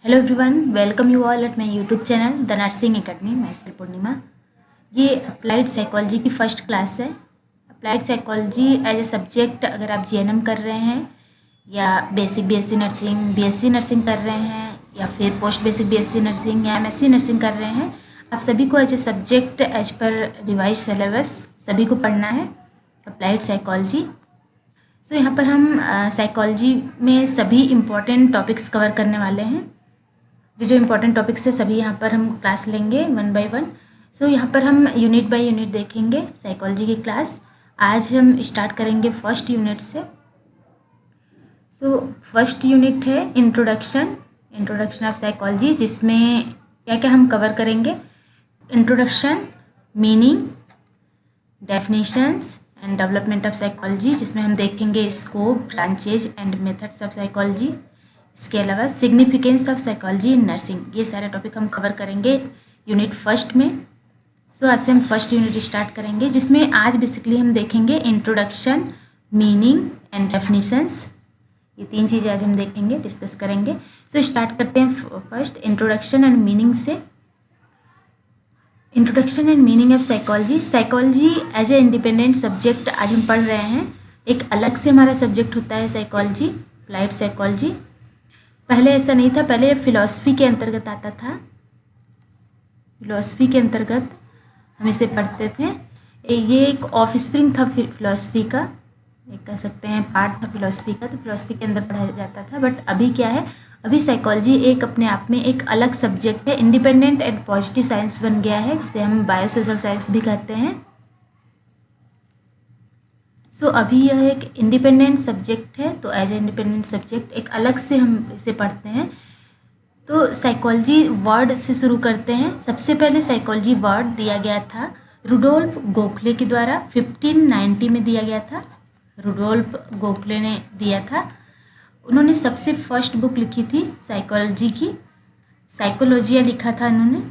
Hello everyone, welcome you all at my YouTube channel the nursing academy. मैं श्री पूर्णिमा। ये applied psychology की first class है। Applied psychology as a subject अगर आप GNM कर रहे हैं या बेसिक बीएससी नर्सिंग कर रहे हैं या फिर पोस्ट बेसिक बीएससी नर्सिंग या एमएससी नर्सिंग कर रहे हैं, आप सभी को as a subject as per revise syllabus सभी को पढ़ना है अप्लाइड साइकोलॉजी। सो यहाँ पर हम साइकोलॉजी में सभी इम्पॉर्टेंट टॉपिक्स कवर करने वाले हैं। जो इम्पोर्टेंट टॉपिक्स है सभी यहाँ पर हम क्लास लेंगे वन बाय वन। सो यहाँ पर हम यूनिट बाय यूनिट देखेंगे साइकोलॉजी की क्लास। आज हम स्टार्ट करेंगे फर्स्ट यूनिट से। सो फर्स्ट यूनिट है इंट्रोडक्शन ऑफ साइकोलॉजी, जिसमें क्या क्या हम कवर करेंगे। Introduction, meaning, definitions and development of psychology, जिसमें हम देखेंगे scope, branches and methods of psychology. इसके अलावा significance of psychology in nursing, ये सारे टॉपिक हम कवर करेंगे यूनिट फर्स्ट में। सो आज से हम फर्स्ट यूनिट स्टार्ट करेंगे, जिसमें आज बेसिकली हम देखेंगे इंट्रोडक्शन, मीनिंग एंड डेफिनेशंस। ये तीन चीज़ें आज हम देखेंगे, डिस्कस करेंगे। सो स्टार्ट करते हैं फर्स्ट इंट्रोडक्शन एंड मीनिंग से। Introduction and meaning of psychology. Psychology as a independent subject आज हम पढ़ रहे हैं। एक अलग से हमारा सब्जेक्ट होता है साइकोलॉजी, अप्लाइड साइकोलॉजी। पहले ऐसा नहीं था, पहले फ़िलॉसफी के अंतर्गत आता था। फ़िलॉसफी के अंतर्गत हम इसे पढ़ते थे। ये एक ऑफ स्प्रिंग था फ़िलॉसफी का, एक कह सकते हैं पार्ट था फ़िलॉसफी का, तो फ़िलॉसफी के अंदर पढ़ाया जाता था। बट अभी क्या है, अभी साइकोलॉजी एक अपने आप में एक अलग सब्जेक्ट है, इंडिपेंडेंट एंड पॉजिटिव साइंस बन गया है, जिसे हम बायोसोशल साइंस भी कहते हैं। सो अभी यह एक इंडिपेंडेंट सब्जेक्ट है, तो एज ए इंडिपेंडेंट सब्जेक्ट एक अलग से हम इसे पढ़ते हैं। तो साइकोलॉजी वर्ड से शुरू करते हैं। सबसे पहले साइकोलॉजी वर्ड दिया गया था रुडोल्फ गोखले के द्वारा, 1590 में दिया गया था। रुडोल्फ गोखले ने दिया था। उन्होंने सबसे फर्स्ट बुक लिखी थी साइकोलॉजी की, साइकोलॉजिया लिखा था इन्होंने,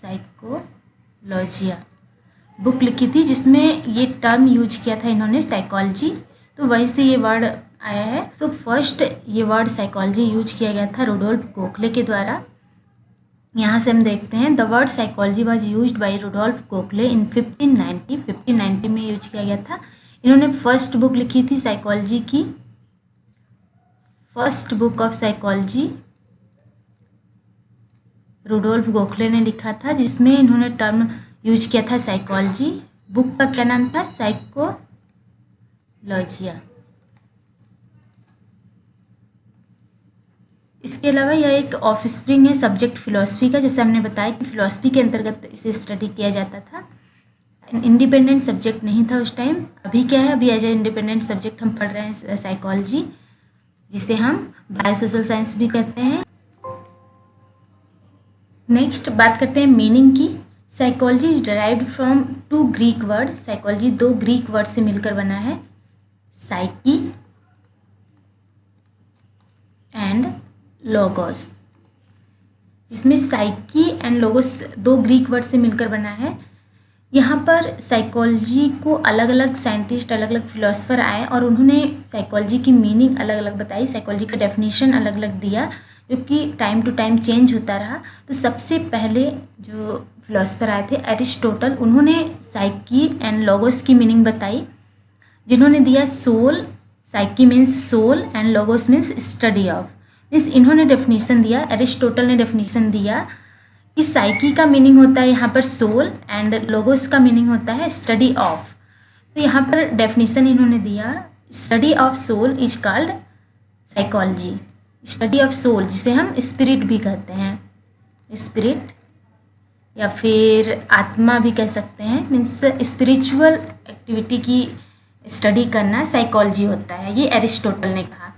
साइकोलॉजिया बुक लिखी थी, जिसमें ये टर्म यूज किया था इन्होंने साइकोलॉजी, तो वहीं से ये वर्ड आया है। सो फर्स्ट ये वर्ड साइकोलॉजी यूज किया गया था रुडोल्फ गोखले के द्वारा। यहाँ से हम देखते हैं the word psychology was used by Rudolf Gokhale in 1590 में यूज किया गया था। इन्होंने फर्स्ट बुक लिखी थी साइकोलॉजी की, first book of psychology Rudolf गोखले ने लिखा था, जिसमें इन्होंने टर्म यूज किया था साइकोलॉजी। बुक का क्या नाम था? साइकोलॉजिया। इसके अलावा यह एक ऑफ स्प्रिंग है सब्जेक्ट फिलॉसफी का, जैसे हमने बताया कि फिलॉसफी के अंतर्गत इसे स्टडी किया जाता था। इंडिपेंडेंट सब्जेक्ट नहीं था उस टाइम। अभी क्या है, अभी एज ए इंडिपेंडेंट सब्जेक्ट हम पढ़ रहे हैं साइकोलॉजी, जिसे हम बायोसोशल साइंस भी कहते हैं। नेक्स्ट बात करते हैं मीनिंग की। Psychology is derived from two Greek word. Psychology दो ग्रीक वर्ड से मिलकर बना है, साइकी एंड लोगोस, जिसमें साइकी एंड लोगोस दो ग्रीक वर्ड से मिलकर बना है। यहाँ पर साइकोलॉजी को अलग अलग साइंटिस्ट, अलग अलग फिलोसफर आए और उन्होंने साइकोलॉजी की मीनिंग अलग अलग बताई, साइकोलॉजी का डेफिनेशन अलग अलग दिया, जो कि टाइम टू टाइम चेंज होता रहा। तो सबसे पहले जो फिलोसफर आए थे एरिस्टोटल, उन्होंने साइकी एंड लोगोस की मीनिंग बताई, जिन्होंने दिया soul, psyche means soul and logos means study of. Means इन्होंने डेफिनेशन दिया, एरिस्टोटल ने डेफिनेशन दिया कि साइकी का मीनिंग होता है यहाँ पर सोल एंड लोगोस का मीनिंग होता है स्टडी ऑफ। तो यहाँ पर डेफिनेशन इन्होंने दिया, study of soul is called psychology. Study of soul, जिसे हम स्पिरिट भी कहते हैं, स्पिरिट या फिर आत्मा भी कह सकते हैं, मीन्स स्पिरिचुअल एक्टिविटी की स्टडी करना साइकोलॉजी होता है, ये एरिस्टोटल ने कहा।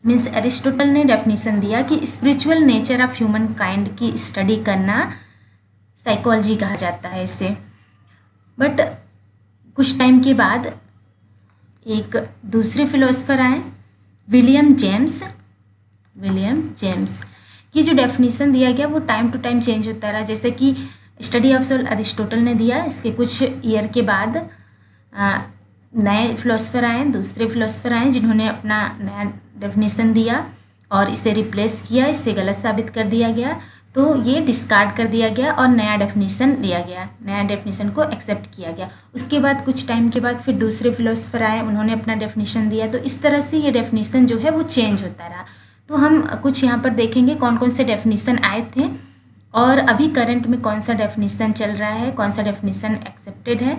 मीन्स एरिस्टोटल ने डेफिनेशन दिया कि spiritual nature of human kind की स्टडी करना साइकोलॉजी कहा जाता है इसे। बट कुछ टाइम के बाद एक दूसरे फिलोसफर आए, विलियम जेम्स। ये जो डेफिनेशन दिया गया वो टाइम टू टाइम चेंज होता रहा। जैसे कि स्टडी ऑफ सोल एरिस्टोटल ने दिया, इसके कुछ ईयर के बाद नए फिलोसफर आए, दूसरे फिलोसफर आए, जिन्होंने अपना नया डेफिनेशन दिया। और इसे रिप्लेस किया, इसे गलत साबित कर दिया गया, तो ये डिस्कार्ड कर दिया गया और नया डेफिनेशन दिया गया, नया डेफिनेशन को एक्सेप्ट किया गया। उसके बाद कुछ टाइम के बाद फिर दूसरे फिलोसफर आए, उन्होंने अपना डेफिनेशन दिया, तो इस तरह से ये डेफिनेशन जो है वो चेंज होता रहा। तो हम कुछ यहाँ पर देखेंगे कौन कौन से डेफिनेशन आए थे और अभी करंट में कौन सा डेफिनेशन चल रहा है, कौन सा डेफिनेशन एक्सेप्टेड है।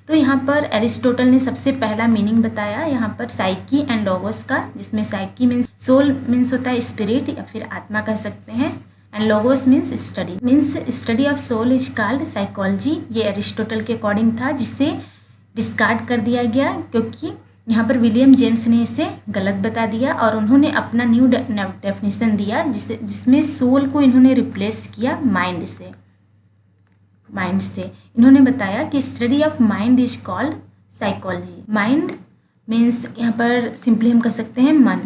तो यहाँ पर एरिस्टोटल ने सबसे पहला मीनिंग बताया यहाँ पर साइकी एंड लोगोस का, जिसमें साइकी मीन्स सोल मीन्स होता है स्पिरिट या फिर आत्मा कह सकते हैं, and logos means study of soul is called psychology. ये एरिस्टोटल के अकॉर्डिंग था, जिसे डिस्कार्ड कर दिया गया क्योंकि यहाँ पर विलियम जेम्स ने इसे गलत बता दिया और उन्होंने अपना न्यू डेफिनेशन दिया जिसमें सोल को इन्होंने रिप्लेस किया माइंड से। इन्होंने बताया कि study of mind is called psychology. Mind means यहाँ पर सिंपली हम कह सकते हैं मन।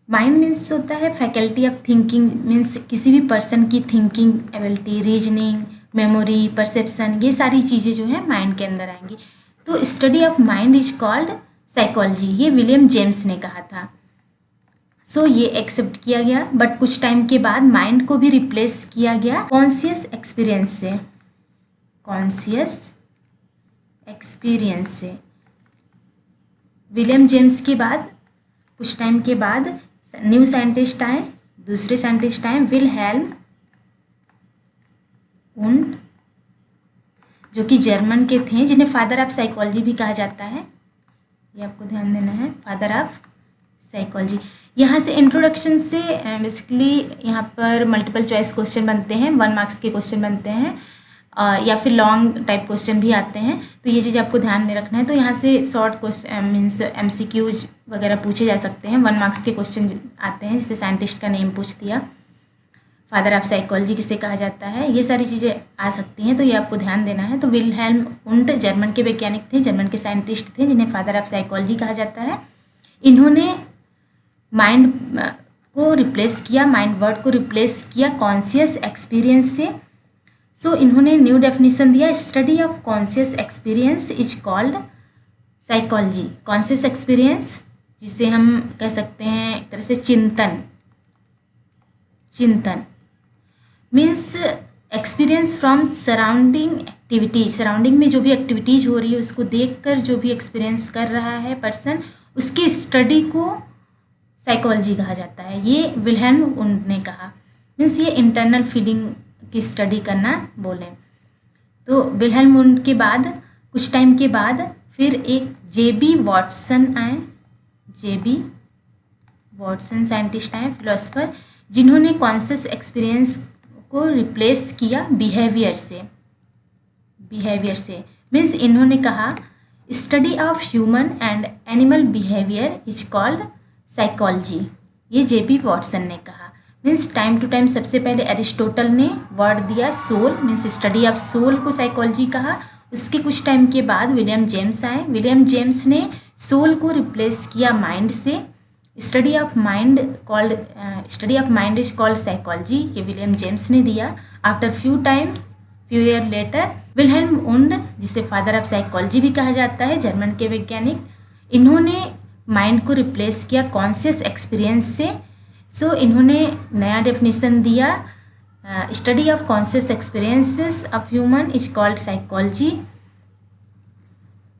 माइंड मीन्स होता है फैकल्टी ऑफ थिंकिंग, मीन्स किसी भी पर्सन की thinking ability, reasoning, memory, perception, ये सारी चीज़ें जो है माइंड के अंदर आएंगी। तो study of mind is called psychology, ये विलियम जेम्स ने कहा था। सो ये एक्सेप्ट किया गया, बट कुछ टाइम के बाद माइंड को भी रिप्लेस किया गया कॉन्शियस एक्सपीरियंस से। विलियम जेम्स के बाद कुछ टाइम के बाद न्यू साइंटिस्ट आए, दूसरे साइंटिस्ट आए विलहेल्म वुंड, जो कि जर्मन के थे, जिन्हें फादर ऑफ साइकोलॉजी भी कहा जाता है। ये आपको ध्यान देना है, फादर ऑफ साइकोलॉजी। यहाँ से इंट्रोडक्शन से बेसिकली यहाँ पर मल्टीपल चॉइस क्वेश्चन बनते हैं, 1 मार्क्स के क्वेश्चन बनते हैं या फिर लॉन्ग टाइप क्वेश्चन भी आते हैं। तो ये चीज़ आपको ध्यान में रखना है। तो यहाँ से शॉर्ट क्वेश्चन मीन्स MCQs वगैरह पूछे जा सकते हैं, 1 मार्क्स के क्वेश्चन आते हैं, जिससे साइंटिस्ट का नेम पूछ दिया, फादर ऑफ साइकोलॉजी किसे कहा जाता है, ये सारी चीज़ें आ सकती हैं, तो ये आपको ध्यान देना है। तो विलहेल्म वुंड जर्मन के वैज्ञानिक थे, जर्मन के साइंटिस्ट थे, जिन्हें फादर ऑफ साइकोलॉजी कहा जाता है। इन्होंने माइंड को रिप्लेस किया, माइंड वर्ड को रिप्लेस किया कॉन्शियस एक्सपीरियंस से। सो इन्होंने न्यू डेफिनेशन दिया, study of conscious experience is called psychology. Conscious experience जिसे हम कह सकते हैं एक तरह से चिंतन means experience from surrounding activities. Surrounding में जो भी एक्टिविटीज़ हो रही है उसको देखकर जो भी एक्सपीरियंस कर रहा है पर्सन, उसकी स्टडी को साइकोलॉजी कहा जाता है। ये विलहेल्म वुंड ने कहा, मीन्स ये इंटरनल फीलिंग की स्टडी करना बोले। तो विलहेल्म वुंड के बाद कुछ टाइम के बाद फिर एक JB वॉटसन आए, JB वॉटसन साइंटिस्ट आए, फिलोसफर, जिन्होंने कॉन्शियस एक्सपीरियंस को रिप्लेस किया बिहेवियर से। मीन्स इन्होंने कहा study of human and animal behaviour is called psychology. ये JB वॉटसन ने कहा। मीन्स टाइम टू टाइम सबसे पहले एरिस्टोटल ने वर्ड दिया soul, means study of soul को साइकोलॉजी कहा। उसके कुछ टाइम के बाद विलियम जेम्स आए, विलियम जेम्स ने सोल को रिप्लेस किया माइंड से। Study of mind is called psychology, ये विलियम जेम्स ने दिया। After few year later Wilhelm Wundt, जिसे फादर ऑफ साइकोलॉजी भी कहा जाता है, जर्मन के वैज्ञानिक, इन्होंने माइंड को रिप्लेस किया कॉन्शियस एक्सपीरियंस से। सो इन्होंने नया डेफिनेशन दिया, study of conscious experiences of human is called psychology.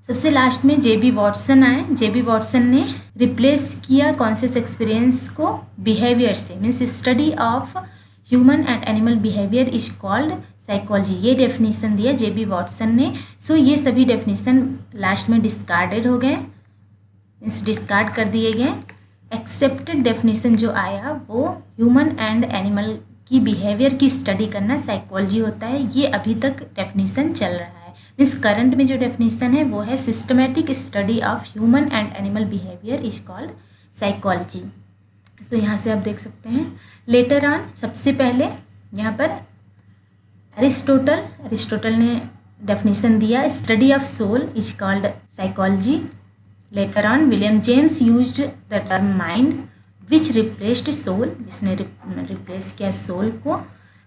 सबसे लास्ट में JB वॉटसन आए, JB वॉटसन ने रिप्लेस किया कॉन्शियस एक्सपीरियंस को बिहेवियर से, means study of human and animal behaviour is called psychology. ये डेफिनेशन दिया JB वॉटसन ने। सो ये सभी डेफिनेशन लास्ट में डिस्कार्डेड हो गए, मीन्स डिस्कार्ड कर दिए गए। एक्सेप्टेड डेफिनेशन जो आया वो ह्यूमन एंड एनिमल की बिहेवियर की स्टडी करना साइकोलॉजी होता है। ये अभी तक डेफिनेशन चल रहा है। मीन्स करंट में जो डेफिनेशन है वो है systematic study of human and animal behaviour is called psychology. So यहाँ से आप देख सकते हैं लेटर ऑन, सबसे पहले यहाँ पर एरिस्टोटल ने डेफिनेशन दिया study of soul is called psychology. Later on, William James used the term mind, which replaced soul, जिसने रिप्लेस किया सोल को।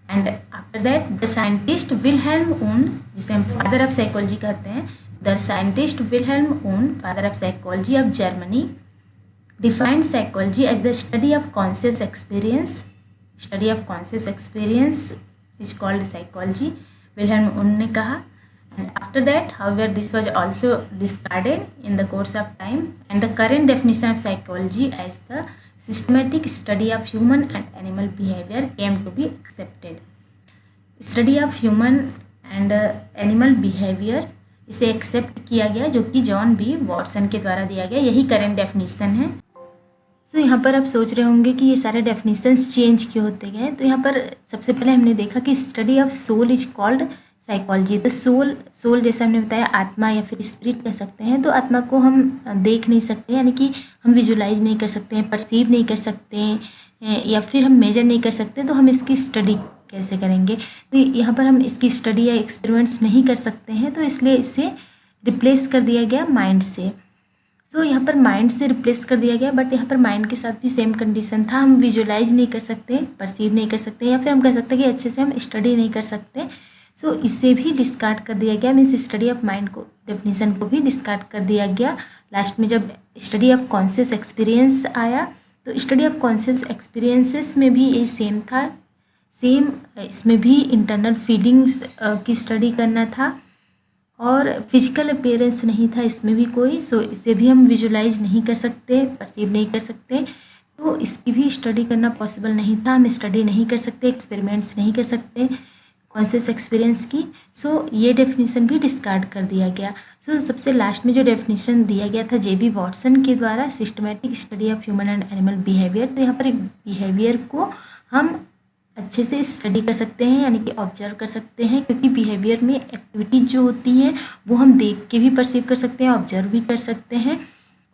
And after that the scientist Wilhelm Wundt, जिसे हम फादर ऑफ साइकोलॉजी कहते हैं, the scientist Wilhelm Wundt, father of psychology of Germany, defined psychology as the study of conscious experience is called psychology, Wilhelm Wundt ने कहा. And after that, however, this was also discarded in the course of time, and the current definition of psychology as the systematic study of human and animal behavior came to be accepted. Study of human and animal behavior इसे accept किया गया, जो कि John B Watson के द्वारा दिया गया. यही करेंट डेफिनेशन है. तो यहाँ पर आप सोच रहे होंगे कि ये सारे डेफिनेशंस चेंज क्यों होते गए. तो यहाँ पर सबसे पहले हमने देखा कि study of soul is called psychology. तो सोल जैसे हमने बताया आत्मा या फिर स्पिरिट कह सकते हैं. तो आत्मा को हम देख नहीं सकते, यानी कि हम विजुलाइज नहीं कर सकते हैं, परसीव नहीं कर सकते हैं, या फिर हम मेजर नहीं कर सकते. तो हम इसकी स्टडी कैसे करेंगे. तो यहाँ पर हम इसकी स्टडी या एक्सपेरिमेंट्स नहीं कर सकते हैं, तो इसलिए इसे रिप्लेस कर दिया गया माइंड से. सो यहाँ पर माइंड से रिप्लेस कर दिया गया, बट यहाँ पर माइंड के साथ भी सेम कंडीशन था. हम विजुलाइज नहीं कर सकते, परसीव नहीं कर सकते, या फिर हम कह सकते हैं कि अच्छे से हम स्टडी नहीं कर सकते. सो इससे भी डिस्कार्ड कर दिया गया. मीन्स स्टडी ऑफ माइंड को डेफिनेशन को भी डिस्कार्ड कर दिया गया. लास्ट में जब स्टडी ऑफ कॉन्शियस एक्सपीरियंस आया, तो स्टडी ऑफ कॉन्शियस एक्सपीरियंसेस में भी ये सेम था. सेम इसमें भी इंटरनल फीलिंग्स की स्टडी करना था, और फिजिकल अपीयरेंस नहीं था इसमें भी कोई. सो इसे भी हम विजुलाइज नहीं कर सकते, परसीव नहीं कर सकते. तो इसकी भी स्टडी करना पॉसिबल नहीं था. हम स्टडी नहीं कर सकते, एक्सपेरिमेंट्स नहीं कर सकते कॉन्शियस एक्सपीरियंस की. सो ये डेफिनेशन भी डिस्कार्ड कर दिया गया. सो सबसे लास्ट में जो डेफिनेशन दिया गया था जे बी वॉटसन के द्वारा, systematic study of human and animal behaviour. तो यहाँ पर बिहेवियर को हम अच्छे से स्टडी कर सकते हैं, यानी कि ऑब्जर्व कर सकते हैं, क्योंकि बिहेवियर में एक्टिविटीज जो होती हैं वो हम देख के भी परसीव कर सकते हैं, ऑब्जर्व भी कर सकते हैं.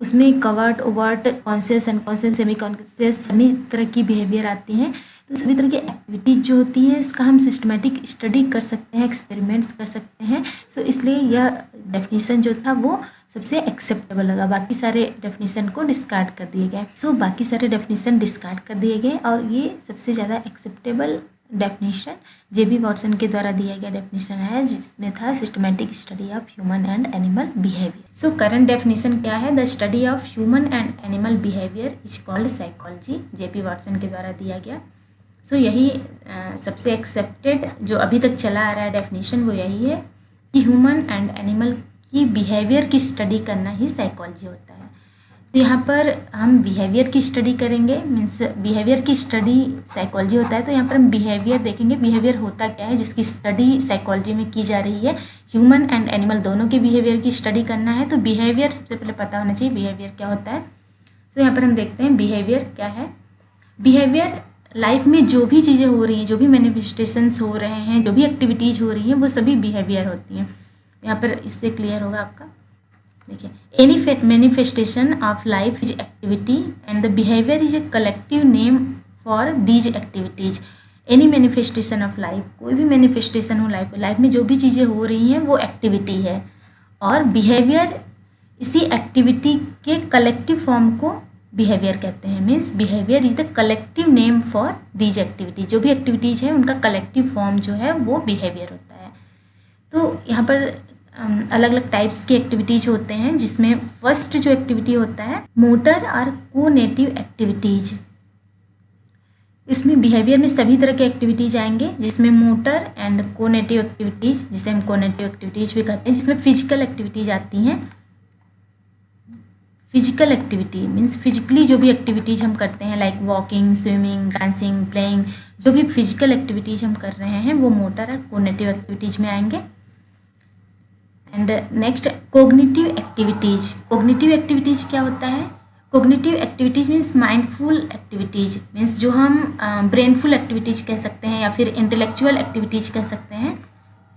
उसमें covert, overt, conscious, unconscious, semi conscious सभी तरह की बिहेवियर आती हैं. तो सभी तरह की एक्टिविटीज जो होती हैं इसका हम सिस्टमैटिक स्टडी कर सकते हैं, एक्सपेरिमेंट्स कर सकते हैं. सो इसलिए यह डेफिनेशन जो था वो सबसे एक्सेप्टेबल लगा. बाकी सारे डेफिनेशन को डिस्कार्ड कर दिए गए. सो बाकी सारे डेफिनेशन डिस्कार्ड कर दिए गए, और ये सबसे ज़्यादा acceptable definition J B Watson के द्वारा दिया गया डेफिनेशन है, जिसमें था systematic study of human and animal behaviour. So current definition क्या है. The study of human and animal behaviour is called psychology, J B Watson के द्वारा दिया गया. सो यही सबसे एक्सेप्टेड जो अभी तक चला आ रहा है डेफिनेशन, वो यही है कि ह्यूमन एंड एनिमल की बिहेवियर की स्टडी करना ही साइकोलॉजी होता है. तो यहाँ पर हम बिहेवियर की स्टडी करेंगे. मीन्स बिहेवियर की स्टडी साइकोलॉजी होता है. तो यहाँ पर हम बिहेवियर देखेंगे, बिहेवियर होता क्या है जिसकी स्टडी साइकोलॉजी में की जा रही है. ह्यूमन एंड एनिमल दोनों के बिहेवियर की स्टडी करना है. तो बिहेवियर सबसे पहले पता होना चाहिए, बिहेवियर क्या होता है. तो यहाँ पर हम देखते हैं बिहेवियर क्या है. बिहेवियर लाइफ में जो भी चीज़ें हो रही हैं, जो भी मैनिफेस्टेशंस हो रहे हैं, जो भी एक्टिविटीज़ हो रही हैं, वो सभी बिहेवियर होती हैं. यहाँ पर इससे क्लियर होगा आपका. देखिए, any manifestation of life is activity and the behaviour is a collective name for these activities. Any manifestation of life, कोई भी मैनिफेस्टेशन हो लाइफ में जो भी चीज़ें हो रही हैं वो एक्टिविटी है, और बिहेवियर इसी एक्टिविटी के कलेक्टिव फॉर्म को बिहेवियर कहते हैं. Means behaviour is the collective name for these activities. जो भी एक्टिविटीज़ है उनका कलेक्टिव फॉर्म जो है वो बिहेवियर होता है. तो यहाँ पर अलग अलग टाइप्स की एक्टिविटीज़ होते हैं, जिसमें फर्स्ट जो एक्टिविटी होता है मोटर और कोनेटिव एक्टिविटीज़. इसमें बिहेवियर में सभी तरह के एक्टिविटीज़ आएंगे, जिसमें मोटर एंड कोनेटिव एक्टिविटीज़, जिसे हम कोनेटिव एक्टिविटीज़ भी कहते हैं, जिसमें फिजिकल एक्टिविटीज़ आती हैं. फिजिकल एक्टिविटी मीन्स फिजिकली जो भी एक्टिविटीज़ हम करते हैं, like walking, swimming, dancing, playing, जो भी फिजिकल एक्टिविटीज़ हम कर रहे हैं वो मोटर और कोग्निटिव एक्टिविटीज़ में आएंगे. And next cognitive activities. Cognitive activities क्या होता है? Cognitive activities means mindful activities, means जो हम ब्रेनफुल एक्टिविटीज़ कह सकते हैं या फिर इंटेलेक्चुअल एक्टिविटीज़ कह सकते हैं.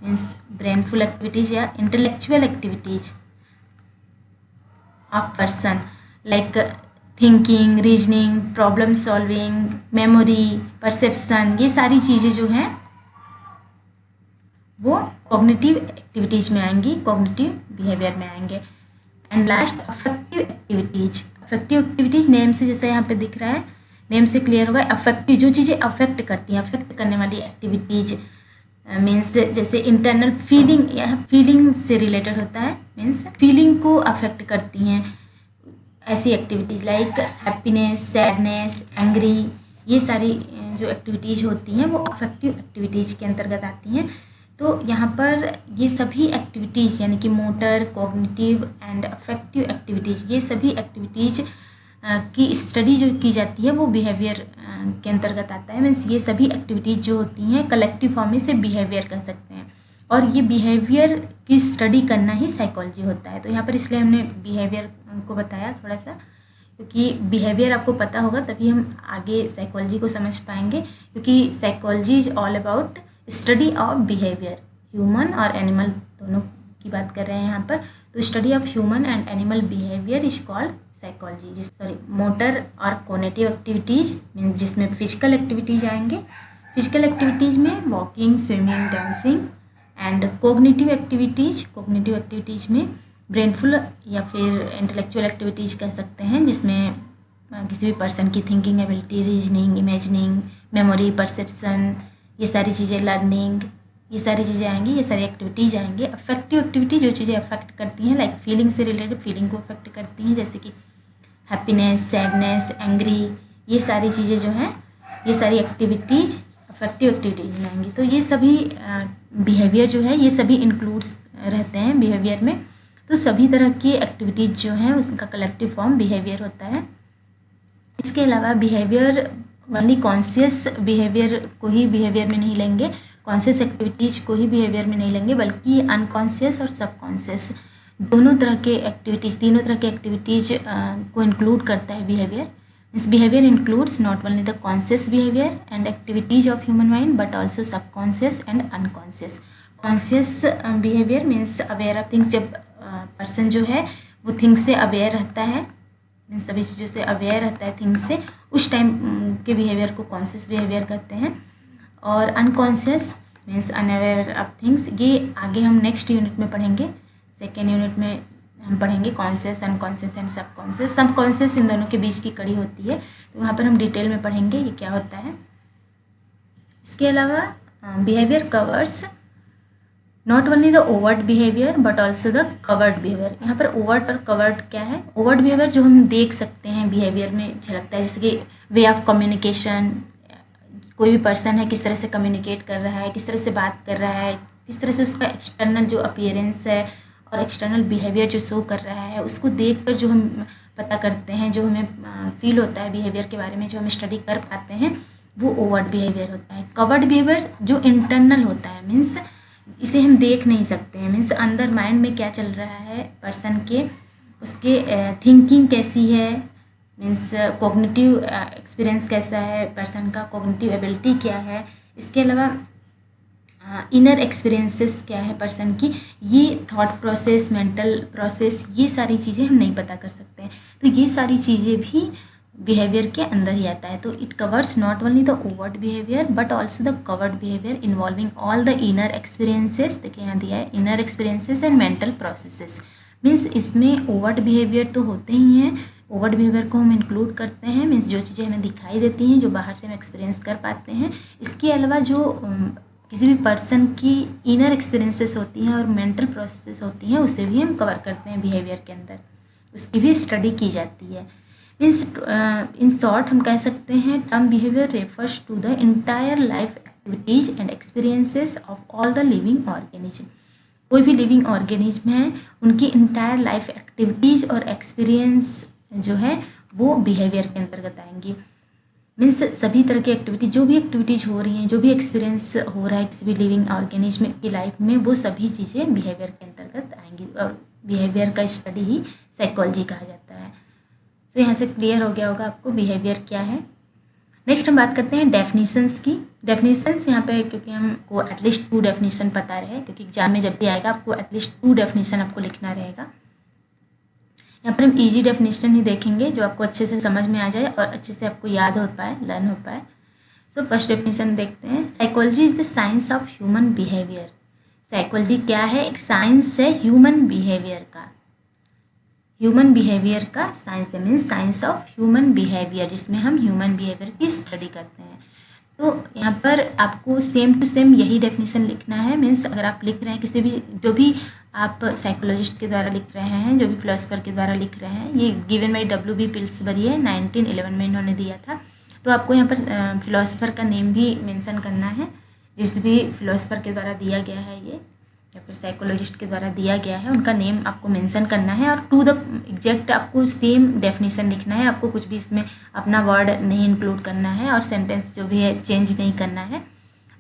मीन्स ब्रेनफुल एक्टिविटीज़ या intellectual activities of person, like thinking, reasoning, problem solving, memory, perception, ये सारी चीज़ें जो हैं वो कॉग्निटिव एक्टिविटीज़ में आएंगी, कॉग्निटिव बिहेवियर में आएंगे. And last affective activities. Affective activities name से जैसे यहाँ पे दिख रहा है, नेम से क्लियर होगा. अफेक्टिव जो चीज़ें अफेक्ट करती हैं, अफेक्ट करने वाली एक्टिविटीज़ मीन्स जैसे इंटरनल फीलिंग या फीलिंग से रिलेटेड होता है. मीन्स फीलिंग को अफेक्ट करती हैं, ऐसी activities like happiness, sadness, angry, ये सारी जो एक्टिविटीज़ होती हैं वो अफेक्टिव एक्टिविटीज़ के अंतर्गत आती हैं। तो यहाँ पर ये सभी एक्टिविटीज़ यानी कि motor, cognitive and affective activities, ये सभी एक्टिविटीज़ की स्टडी जो की जाती है वो बिहेवियर के अंतर्गत आता है। मीन्स ये सभी एक्टिविटीज़ जो होती हैं कलेक्टिव फॉर्म में से बिहेवियर कह सकते हैं, और ये बिहेवियर की स्टडी करना ही साइकोलॉजी होता है। तो यहाँ पर इसलिए हमने बिहेवियर को बताया थोड़ा सा, क्योंकि बिहेवियर आपको पता होगा तभी हम आगे साइकोलॉजी को समझ पाएंगे, क्योंकि psychology is all about study of behaviour, human और एनिमल दोनों की बात कर रहे हैं यहाँ पर। तो study of human and animal behaviour is called psychology. Motor और कॉग्निटिव एक्टिविटीज़ मीन्स जिसमें फिजिकल एक्टिविटीज़ आएंगे, फिजिकल एक्टिविटीज़ में walking, swimming, dancing, and cognitive activities में ब्रेनफुल या फिर इंटेलेक्चुअल एक्टिविटीज़ कह सकते हैं, जिसमें किसी भी पर्सन की thinking ability, reasoning, imagining, memory, perception, ये सारी चीज़ें, लर्निंग, ये सारी चीज़ें आएंगी, ये सारी एक्टिविटीज़ आएंगे। अफेक्टिव एक्टिविटी जो चीज़ें अफेक्ट करती हैं, लाइक फीलिंग से रिलेटेड, फीलिंग को अफेक्ट करती हैं, जैसे कि हैप्पीनेस, सैडनेस, एंग्री, ये सारी चीज़ें जो हैं, ये सारी एक्टिविटीज़ अफेक्टिव एक्टिविटीज़ में आएंगी। तो ये सभी बिहेवियर जो है ये सभी इंक्लूड्स रहते हैं बिहेवियर में। तो सभी तरह की एक्टिविटीज़ जो हैं उसका कलेक्टिव फॉर्म बिहेवियर होता है। इसके अलावा बिहेवियर ओनली कॉन्शियस बिहेवियर को ही बिहेवियर में नहीं लेंगे, कॉन्शियस एक्टिविटीज़ को ही बिहेवियर में नहीं लेंगे, बल्कि अनकॉन्शियस और सबकॉन्शियस दोनों तरह के एक्टिविटीज़, तीनों तरह के एक्टिविटीज़ को इंक्लूड करता है behaviour. This behaviour includes not only the conscious behaviour and activities of human mind but also subconscious and unconscious. Conscious behaviour means aware of things, जब पर्सन जो है वो थिंग्स से अवेयर रहता है, मीन्स सभी चीज़ों से अवेयर रहता है थिंग्स से, उस टाइम के बिहेवियर को कॉन्शियस बिहेवियर कहते हैं। और unconscious means unaware of things, ये आगे हम नेक्स्ट यूनिट में पढ़ेंगे। सेकेंड यूनिट में हम पढ़ेंगे conscious, unconscious and subconscious. Subconscious इन दोनों के बीच की कड़ी होती है, तो वहाँ पर हम डिटेल में पढ़ेंगे ये क्या होता है। इसके अलावा behaviour covers not only the overt behaviour but also the covered behaviour. यहाँ पर ओवर्ट और कवर्ड क्या है? ओवर्ट बिहेवियर जो हम देख सकते हैं बिहेवियर में झलकता है, जैसे कि वे ऑफ कम्युनिकेशन, कोई भी पर्सन है किस तरह से कम्युनिकेट कर रहा है, किस तरह से बात कर रहा है, किस तरह से उसका एक्सटर्नल जो अपीयरेंस है और एक्सटर्नल बिहेवियर जो शो कर रहा है, उसको देखकर जो हम पता करते हैं, जो हमें फील होता है बिहेवियर के बारे में, जो हम स्टडी कर पाते हैं, वो ओवर्ट बिहेवियर होता है। कवर्ड बिहेवियर जो इंटरनल होता है, मीन्स इसे हम देख नहीं सकते हैं, मीन्स अंदर माइंड में क्या चल रहा है पर्सन के, उसके थिंकिंग कैसी है, मीन्स कॉग्निटिव एक्सपीरियंस कैसा है पर्सन का, कॉग्निटिव एबिलिटी क्या है, इसके अलावा इनर एक्सपीरियंसेस क्या है पर्सन की, ये थॉट प्रोसेस, मेंटल प्रोसेस, ये सारी चीज़ें हम नहीं पता कर सकते हैं। तो ये सारी चीज़ें भी बिहेवियर के अंदर ही आता है। तो it covers not only the overt behaviour but also the covered behaviour involving all the inner experiences. देखिए यहाँ दिया है inner experiences and mental processes. Means इसमें ओवर्ट बिहेवियर तो होते ही हैं, ओवर्ट बिहेवियर को हम इंक्लूड करते हैं, मीन्स जो चीज़ें हमें दिखाई देती हैं, जो बाहर से हम एक्सपीरियंस कर पाते हैं। इसके अलावा जो किसी भी पर्सन की इनर एक्सपीरियंसेस होती हैं और मेंटल प्रोसेसेस होती हैं, उसे भी हम कवर करते हैं बिहेवियर के अंदर, उसकी भी स्टडी की जाती है। इन शॉर्ट हम कह सकते हैं term behaviour refers to the entire life activities and experiences of all the living organism. कोई भी लिविंग ऑर्गेनिज्म है उनकी इंटायर लाइफ एक्टिविटीज़ और एक्सपीरियंस जो है वो बिहेवियर के अंतर्गत आएंगी। मीन्स सभी तरह की एक्टिविटी, जो भी एक्टिविटीज़ हो रही हैं, जो भी एक्सपीरियंस हो रहा है किसी भी लिविंग ऑर्गेनिज्म की लाइफ में, वो सभी चीज़ें बिहेवियर के अंतर्गत आएंगी और बिहेवियर का स्टडी ही साइकोलॉजी कहा जाता है। तो यहाँ से क्लियर हो गया होगा आपको बिहेवियर क्या है। नेक्स्ट हम बात करते हैं डेफिनेशंस की। डेफिनेशंस यहाँ पे क्योंकि हमको एटलीस्ट 2 डेफिनेशन पता रहे, क्योंकि एग्जाम में जब भी आएगा आपको एटलीस्ट 2 डेफिनेशन आपको लिखना रहेगा। यहाँ पर हम इजी डेफिनेशन ही देखेंगे जो आपको अच्छे से समझ में आ जाए और अच्छे से आपको याद हो पाए, लर्न हो पाए। सो फर्स्ट डेफिनेशन देखते हैं, psychology is the science of human behaviour. Psychology क्या है? एक साइंस है ह्यूमन बिहेवियर का, ह्यूमन बिहेवियर का साइंस है, means science of human behaviour, जिसमें हम ह्यूमन बिहेवियर की स्टडी करते हैं। तो यहाँ पर आपको सेम टू सेम यही डेफिनेशन लिखना है। मीन्स अगर आप लिख रहे हैं किसी भी, जो भी आप साइकोलॉजिस्ट के द्वारा लिख रहे हैं, जो भी फिलोसफर के द्वारा लिख रहे हैं। ये गिवन बाई W.B. पिल्सबरी है, 1911 में इन्होंने दिया था। तो आपको यहाँ पर फिलोसफर का नेम भी मेंशन करना है, जिस भी फिलोसफर के द्वारा दिया गया है ये, या फिर साइकोलॉजिस्ट के द्वारा दिया गया है, उनका नेम आपको मेंशन करना है। और टू द एग्जैक्ट आपको सेम डेफिनेशन लिखना है, आपको कुछ भी इसमें अपना वर्ड नहीं इंक्लूड करना है, और सेंटेंस जो भी है चेंज नहीं करना है।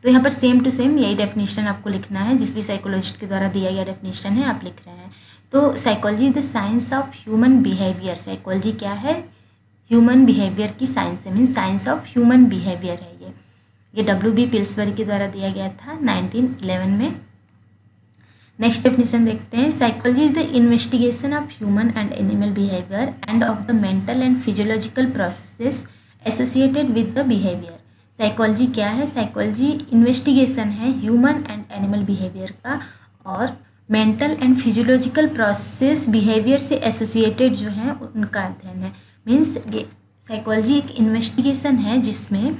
तो यहाँ पर सेम टू सेम यही डेफिनेशन आपको लिखना है, जिस भी साइकोलॉजिस्ट के द्वारा दिया गया डेफिनेशन है आप लिख रहे हैं। तो psychology the science of human behaviour. Psychology क्या है? ह्यूमन बिहेवियर की साइंस है, means science of human behaviour है ये W.B. पिल्सबरी के द्वारा दिया गया था 1911 में। नेक्स्ट डेफिनेशन देखते हैं। Psychology is the investigation of human and animal behaviour and of the mental and physiological processes associated with the behaviour. Psychology क्या है? साइकोलॉजी इन्वेस्टिगेशन है ह्यूमन एंड एनिमल बिहेवियर का, और mental and physiological process behaviour से associated जो है उनका अध्ययन है। मीन्स साइकोलॉजी एक इन्वेस्टिगेशन है जिसमें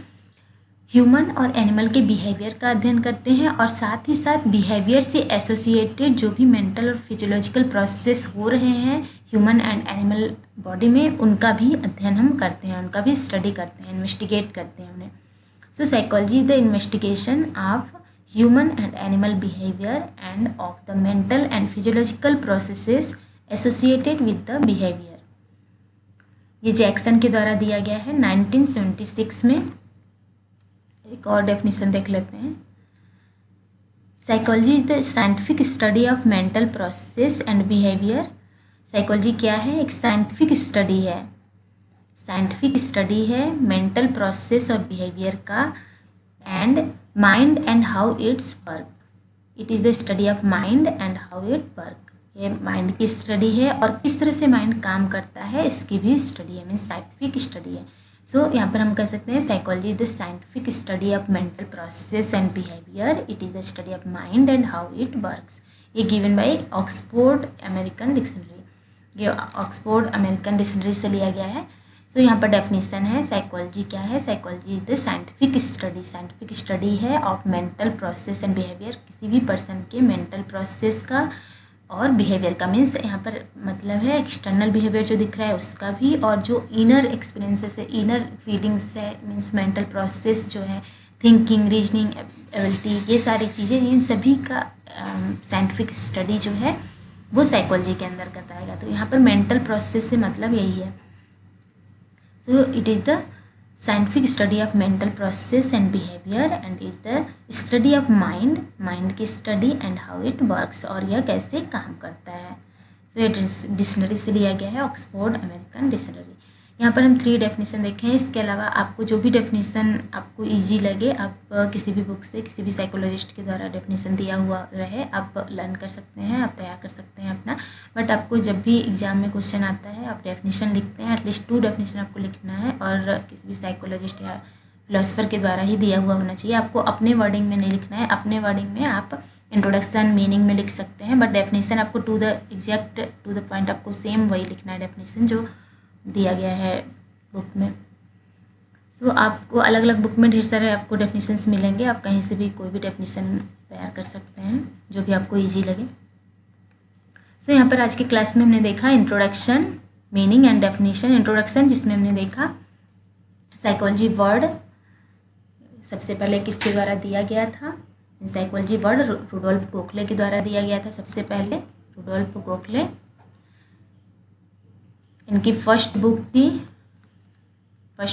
ह्यूमन और एनिमल के बिहेवियर का अध्ययन करते हैं, और साथ ही साथ बिहेवियर से एसोसिएटेड जो भी मेंटल और फिजियोलॉजिकल प्रोसेस हो रहे हैं ह्यूमन एंड एनिमल बॉडी में, उनका भी अध्ययन हम करते हैं, उनका भी स्टडी करते हैं, इन्वेस्टिगेट करते हैं उन्हें। So psychology is the investigation of human and animal behaviour and of the mental and physiological processes associated with the behaviour. ये जैक्सन के द्वारा दिया गया है 1976 में। एक और डेफिनेशन देख लेते हैं। Psychology is the scientific study of mental process and behaviour. Psychology क्या है? एक साइंटिफिक स्टडी है, साइंटिफिक स्टडी है मेंटल प्रोसेस और बिहेवियर का, and mind and how it's work. It is the study of mind and how it work. ये mind की study है, और किस तरह से माइंड काम करता है इसकी भी स्टडी है, मीन्स साइंटिफिक स्टडी है। सो यहाँ पर हम कह सकते हैं psychology the scientific study of mental process and behaviour. It is the study of mind and how it works. ये given by Oxford American dictionary, ये ऑक्सफोर्ड अमेरिकन डिक्शनरी से लिया गया है। सो यहाँ पर डेफिनेशन है साइकोलॉजी क्या है? साइकोलॉजी द साइंटिफिक स्टडी है of mental process and behaviour, किसी भी पर्सन के मेंटल प्रोसेस का और बिहेवियर का। मीन्स यहाँ पर मतलब है एक्सटर्नल बिहेवियर जो दिख रहा है उसका भी, और जो इनर एक्सपीरियंसेस है, इनर फीलिंग्स है, मीन्स मेंटल प्रोसेस जो है, थिंकिंग, रीजनिंग एबिलिटी, ये सारी चीज़ें, इन सभी का साइंटिफिक स्टडी जो है वो साइकोलॉजी के अंतर्गत आएगा। तो यहाँ पर मेंटल प्रोसेस से मतलब यही है। So it is the scientific study of mental process and behaviour and is the study of mind, mind की study and how it works, और यह कैसे काम करता है। सो ये डिक्शनरी से लिया गया है, ऑक्सफोर्ड अमेरिकन डिक्शनरी। यहाँ पर हम 3 डेफिनेशन देखे हैं। इसके अलावा आपको जो भी डेफिनेशन आपको इजी लगे, आप किसी भी बुक से, किसी भी साइकोलॉजिस्ट के द्वारा डेफिनेशन दिया हुआ रहे, आप लर्न कर सकते हैं, आप तैयार कर सकते हैं अपना। बट आपको जब भी एग्जाम में क्वेश्चन आता है, आप डेफिनेशन लिखते हैं, एटलीस्ट 2 डेफिनेशन आपको लिखना है, और किसी भी साइकोलॉजिस्ट या फिलोसफर के द्वारा ही दिया हुआ होना चाहिए। आपको अपने वर्डिंग में नहीं लिखना है, अपने वर्डिंग में आप इंट्रोडक्शन, मीनिंग में लिख सकते हैं, बट डेफिनेशन आपको टू द पॉइंट आपको सेम वही लिखना है डेफिनेशन जो दिया गया है बुक में। सो आपको अलग अलग बुक में ढेर सारे आपको डेफिनेशंस मिलेंगे, आप कहीं से भी कोई भी डेफिनेशन तैयार कर सकते हैं जो भी आपको इजी लगे। सो यहाँ पर आज की क्लास में हमने देखा introduction, meaning and definition. Introduction जिसमें हमने देखा साइकोलॉजी वर्ड सबसे पहले किसके द्वारा दिया गया था। साइकोलॉजी वर्ड रुडोल्फ गोखले के द्वारा दिया गया था सबसे पहले, रुडोल्फ गोखले। इनकी फर्स्ट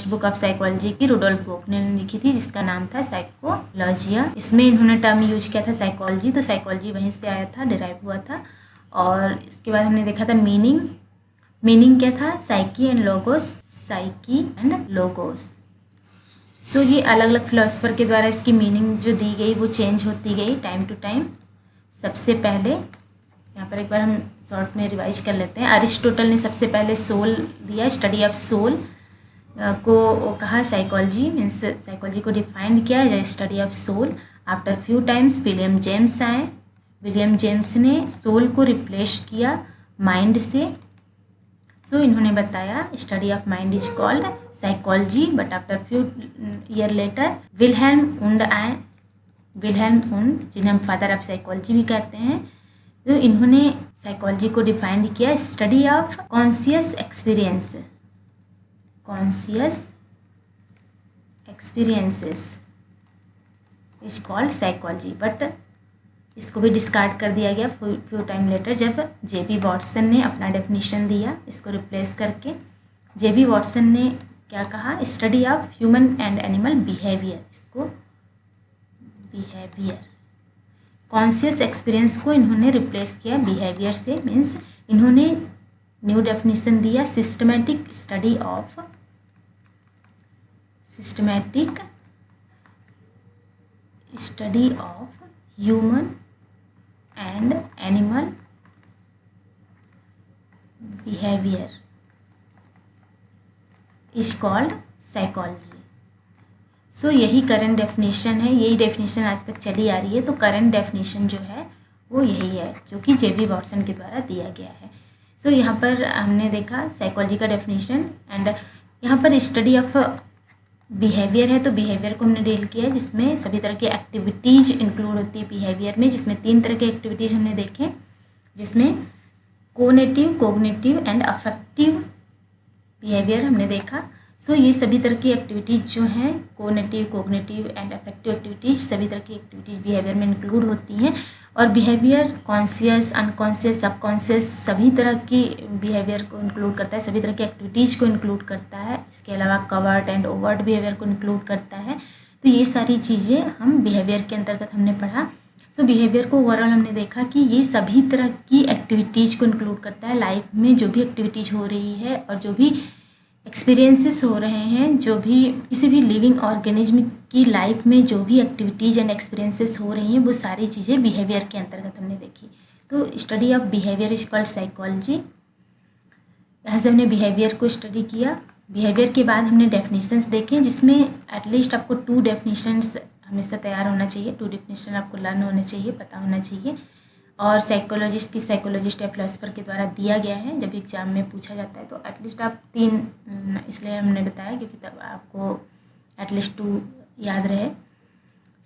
बुक ऑफ साइकोलॉजी की रुडोल्फ गोखले ने लिखी थी, जिसका नाम था साइकोलॉजिया। इसमें इन्होंने टर्म यूज किया था साइकोलॉजी, तो साइकोलॉजी वहीं से आया था, डिराइव हुआ था। और इसके बाद हमने देखा था मीनिंग क्या था? Psyche and logos. सो ये अलग अलग फिलोसफर के द्वारा इसकी मीनिंग जो दी गई वो चेंज होती गई टाइम टू टाइम। सबसे पहले यहाँ पर एक बार हम शॉर्ट में रिवाइज कर लेते हैं। अरिस्टोटल ने सबसे पहले सोल दिया, स्टडी ऑफ सोल को कहा साइकोलॉजी, मीन्स साइकोलॉजी को डिफाइन किया as study of soul. After few times William James आए, विलियम जेम्स ने सोल को रिप्लेस किया माइंड से। सो इन्होंने बताया study of mind is called psychology, but after few year later Wilhelm Wundt आए, जिन्हें हम फादर ऑफ साइकोलॉजी भी कहते हैं। तो इन्होंने साइकोलॉजी को डिफाइन किया, study of conscious experiences is called psychology. But इसको भी डिस्कार्ड कर दिया गया फ्यू टाइम लेटर जब जेबी वॉटसन ने अपना डेफिनेशन दिया, इसको रिप्लेस करके। जेबी वॉटसन ने क्या कहा, study of human and animal behaviour, इसको बिहेवियर। कॉन्शियस एक्सपीरियंस को इन्होंने रिप्लेस किया बिहेवियर से, मीन्स इन्होंने न्यू डेफिनेशन दिया, systematic study of human and animal behaviour is called psychology. So यही करंट डेफिनेशन है, यही डेफिनेशन आज तक चली आ रही है। तो करंट डेफिनेशन जो है वो यही है जो कि जेबी वॉटसन के द्वारा दिया गया है। सो यहाँ पर हमने देखा साइकोलॉजी का डेफिनेशन, एंड यहाँ पर स्टडी ऑफ बिहेवियर है, तो बिहेवियर को हमने डील किया है जिसमें सभी तरह की एक्टिविटीज़ इंक्लूड होती है बिहेवियर में, जिसमें 3 तरह की एक्टिविटीज़ हमने देखे, जिसमें conative, cognitive and affective behaviour हमने देखा। सो ये सभी तरह की एक्टिविटीज़ जो हैं, conative, cognitive and affective activities, सभी तरह की एक्टिविटीज़ बिहेवियर में इंक्लूड होती हैं। और बिहेवियर कॉन्शियस, अनकॉन्शियस, सबकॉन्शियस सभी तरह की बिहेवियर को इंक्लूड करता है, सभी तरह की एक्टिविटीज़ को इंक्लूड करता है। इसके अलावा कवर्ट एंड ओवर्ट बिहेवियर को इंक्लूड करता है। तो ये सारी चीज़ें हम बिहेवियर के अंतर्गत हमने पढ़ा। सो बिहेवियर को ओवरऑल हमने देखा कि ये सभी तरह की एक्टिविटीज़ को इंक्लूड करता है। लाइफ में जो भी एक्टिविटीज़ हो रही है और जो भी एक्सपीरियंसेस हो रहे हैं, जो भी किसी भी लिविंग ऑर्गेनिज्म की लाइफ में जो भी एक्टिविटीज़ एंड एक्सपीरियंसेस हो रही हैं, वो सारी चीज़ें बिहेवियर के अंतर्गत हमने देखी। तो study of behaviour is called psychology. यहाँ से हमने बिहेवियर को स्टडी किया। बिहेवियर के बाद हमने डेफिनेशंस देखे, जिसमें एटलीस्ट आपको 2 डेफिनेशंस हमेशा तैयार होना चाहिए, 2 डेफिनेशन आपको लर्न होने चाहिए, पता होना चाहिए। और साइकोलॉजिस्ट या फिलोसफर के द्वारा दिया गया है, जब एग्जाम में पूछा जाता है तो एटलीस्ट आप 3, इसलिए हमने बताया क्योंकि तब आपको एटलीस्ट 2 याद रहे।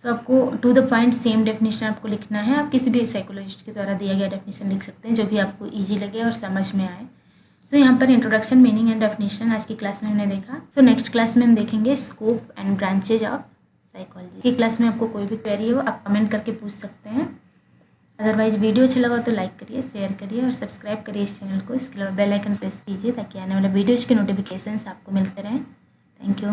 सो आपको to the point same definition आपको लिखना है। आप किसी भी साइकोलॉजिस्ट के द्वारा दिया गया डेफिनेशन लिख सकते हैं, जो भी आपको ईजी लगे और समझ में आए। सो यहाँ पर इंट्रोडक्शन, मीनिंग एंड डेफिनेशन आज की क्लास में हमने देखा। सो नेक्स्ट क्लास में हम देखेंगे scope and branches of psychology. की क्लास में आपको कोई भी क्वेरी हो आप कमेंट करके पूछ सकते हैं। अदरवाइज वीडियो अच्छा लगा तो लाइक करिए, शेयर करिए और सब्सक्राइब करिए इस चैनल को। इसके अलावा बेल आइकन प्रेस कीजिए ताकि आने वाले वीडियोज़ के नोटिफिकेशंस आपको मिलते रहें। Thank you.